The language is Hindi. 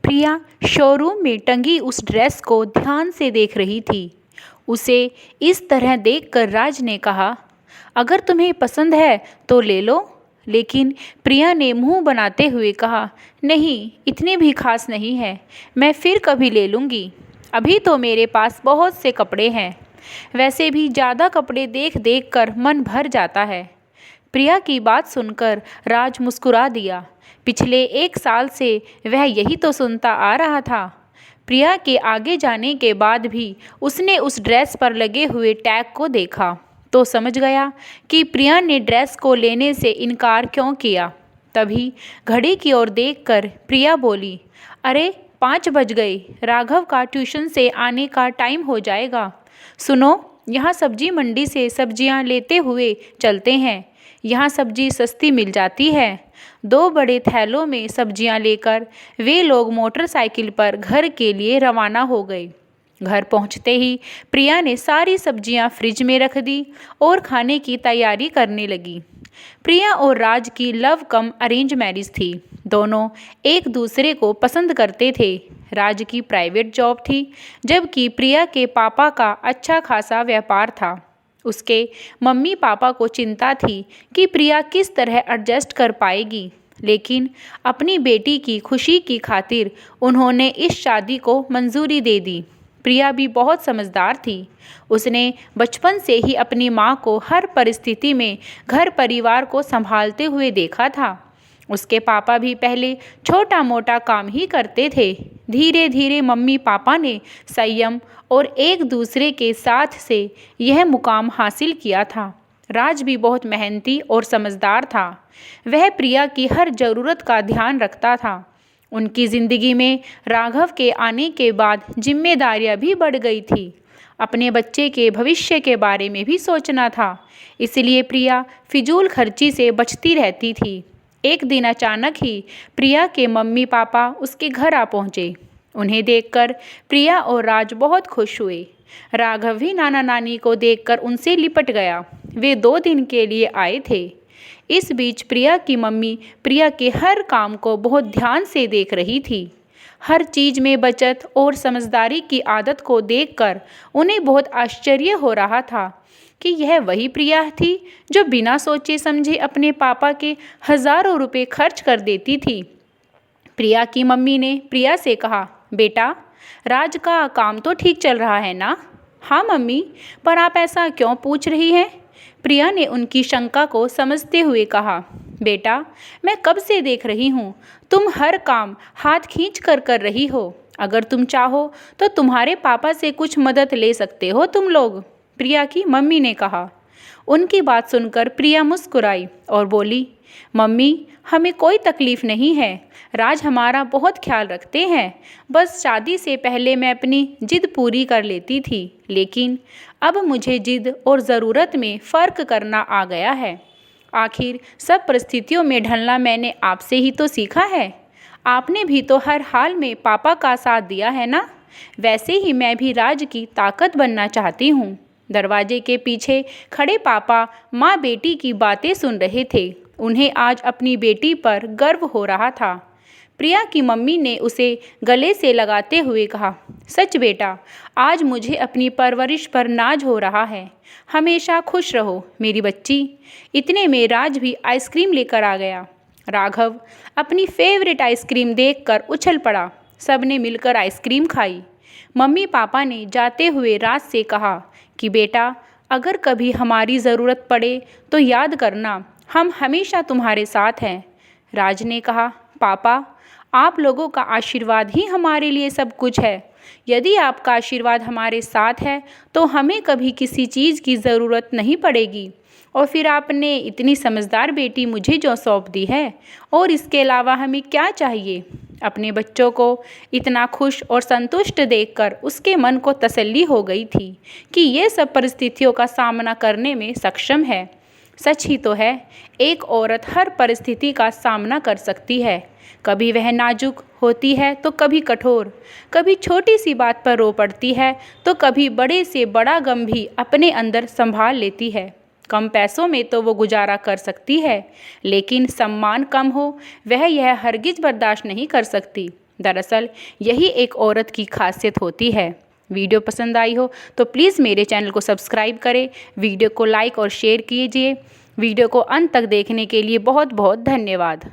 प्रिया शोरूम में टंगी उस ड्रेस को ध्यान से देख रही थी। उसे इस तरह देखकर राज ने कहा, अगर तुम्हें पसंद है तो ले लो। लेकिन प्रिया ने मुंह बनाते हुए कहा, नहीं, इतनी भी खास नहीं है, मैं फिर कभी ले लूँगी। अभी तो मेरे पास बहुत से कपड़े हैं। वैसे भी ज़्यादा कपड़े देख देख कर मन भर जाता है। प्रिया की बात सुनकर राज मुस्कुरा दिया। पिछले 1 साल से वह यही तो सुनता आ रहा था। प्रिया के आगे जाने के बाद भी उसने उस ड्रेस पर लगे हुए टैग को देखा तो समझ गया कि प्रिया ने ड्रेस को लेने से इनकार क्यों किया। तभी घड़ी की ओर देखकर प्रिया बोली, अरे 5 बज गए, राघव का ट्यूशन से आने का टाइम हो जाएगा। सुनो, यहाँ सब्जी मंडी से सब्जियाँ लेते हुए चलते हैं। यहाँ सब्जी सस्ती मिल जाती है। 2 बड़े थैलों में सब्जियां लेकर वे लोग मोटरसाइकिल पर घर के लिए रवाना हो गए। घर पहुंचते ही प्रिया ने सारी सब्जियां फ्रिज में रख दी और खाने की तैयारी करने लगी। प्रिया और राज की लव कम अरेंज मैरिज थी। दोनों एक दूसरे को पसंद करते थे। राज की प्राइवेट जॉब थी, जबकि प्रिया के पापा का अच्छा खासा व्यापार था। उसके मम्मी पापा को चिंता थी कि प्रिया किस तरह एडजस्ट कर पाएगी, लेकिन अपनी बेटी की खुशी की खातिर उन्होंने इस शादी को मंजूरी दे दी। प्रिया भी बहुत समझदार थी। उसने बचपन से ही अपनी माँ को हर परिस्थिति में घर परिवार को संभालते हुए देखा था। उसके पापा भी पहले छोटा मोटा काम ही करते थे। धीरे धीरे मम्मी पापा ने संयम और एक दूसरे के साथ से यह मुकाम हासिल किया था। राज भी बहुत मेहनती और समझदार था। वह प्रिया की हर ज़रूरत का ध्यान रखता था। उनकी ज़िंदगी में राघव के आने के बाद जिम्मेदारियां भी बढ़ गई थी। अपने बच्चे के भविष्य के बारे में भी सोचना था, इसलिए प्रिया फिजूल खर्ची से बचती रहती थी। एक दिन अचानक ही प्रिया के मम्मी पापा उसके घर आ पहुँचे। उन्हें देखकर प्रिया और राज बहुत खुश हुए। राघव भी नाना नानी को देखकर उनसे लिपट गया। वे 2 दिन के लिए आए थे। इस बीच प्रिया की मम्मी प्रिया के हर काम को बहुत ध्यान से देख रही थी। हर चीज़ में बचत और समझदारी की आदत को देखकर उन्हें बहुत आश्चर्य हो रहा था कि यह वही प्रिया थी जो बिना सोचे समझे अपने पापा के हज़ारों रुपए खर्च कर देती थी। प्रिया की मम्मी ने प्रिया से कहा, बेटा, राज का काम तो ठीक चल रहा है ना? हाँ मम्मी, पर आप ऐसा क्यों पूछ रही हैं? प्रिया ने उनकी शंका को समझते हुए कहा, बेटा, मैं कब से देख रही हूँ तुम हर काम हाथ खींच कर रही हो। अगर तुम चाहो तो तुम्हारे पापा से कुछ मदद ले सकते हो तुम लोग, प्रिया की मम्मी ने कहा। उनकी बात सुनकर प्रिया मुस्कुराई और बोली, मम्मी, हमें कोई तकलीफ़ नहीं है। राज हमारा बहुत ख्याल रखते हैं। बस शादी से पहले मैं अपनी जिद पूरी कर लेती थी, लेकिन अब मुझे जिद और ज़रूरत में फ़र्क करना आ गया है। आखिर सब परिस्थितियों में ढलना मैंने आपसे ही तो सीखा है। आपने भी तो हर हाल में पापा का साथ दिया है ना? वैसे ही मैं भी राज की ताकत बनना चाहती हूँ। दरवाजे के पीछे खड़े पापा माँ बेटी की बातें सुन रहे थे। उन्हें आज अपनी बेटी पर गर्व हो रहा था। प्रिया की मम्मी ने उसे गले से लगाते हुए कहा, सच बेटा, आज मुझे अपनी परवरिश पर नाज हो रहा है। हमेशा खुश रहो मेरी बच्ची। इतने में राज भी आइसक्रीम लेकर आ गया। राघव अपनी फेवरेट आइसक्रीम देखकर उछल पड़ा। सबने मिलकर आइसक्रीम खाई। मम्मी पापा ने जाते हुए राज से कहा कि बेटा, अगर कभी हमारी ज़रूरत पड़े तो याद करना, हम हमेशा तुम्हारे साथ हैं। राज ने कहा, पापा, आप लोगों का आशीर्वाद ही हमारे लिए सब कुछ है। यदि आपका आशीर्वाद हमारे साथ है तो हमें कभी किसी चीज़ की ज़रूरत नहीं पड़ेगी। और फिर आपने इतनी समझदार बेटी मुझे जो सौंप दी है, और इसके अलावा हमें क्या चाहिए? अपने बच्चों को इतना खुश और संतुष्ट देखकर उसके मन को तसल्ली हो गई थी कि ये सब परिस्थितियों का सामना करने में सक्षम है। सच ही तो है, एक औरत हर परिस्थिति का सामना कर सकती है। कभी वह नाजुक होती है तो कभी कठोर, कभी छोटी सी बात पर रो पड़ती है तो कभी बड़े से बड़ा गम भी अपने अंदर संभाल लेती है। कम पैसों में तो वो गुजारा कर सकती है, लेकिन सम्मान कम हो वह यह हरगिज बर्दाश्त नहीं कर सकती। दरअसल यही एक औरत की खासियत होती है। वीडियो पसंद आई हो तो प्लीज़ मेरे चैनल को सब्सक्राइब करें, वीडियो को लाइक और शेयर कीजिए। वीडियो को अंत तक देखने के लिए बहुत बहुत धन्यवाद।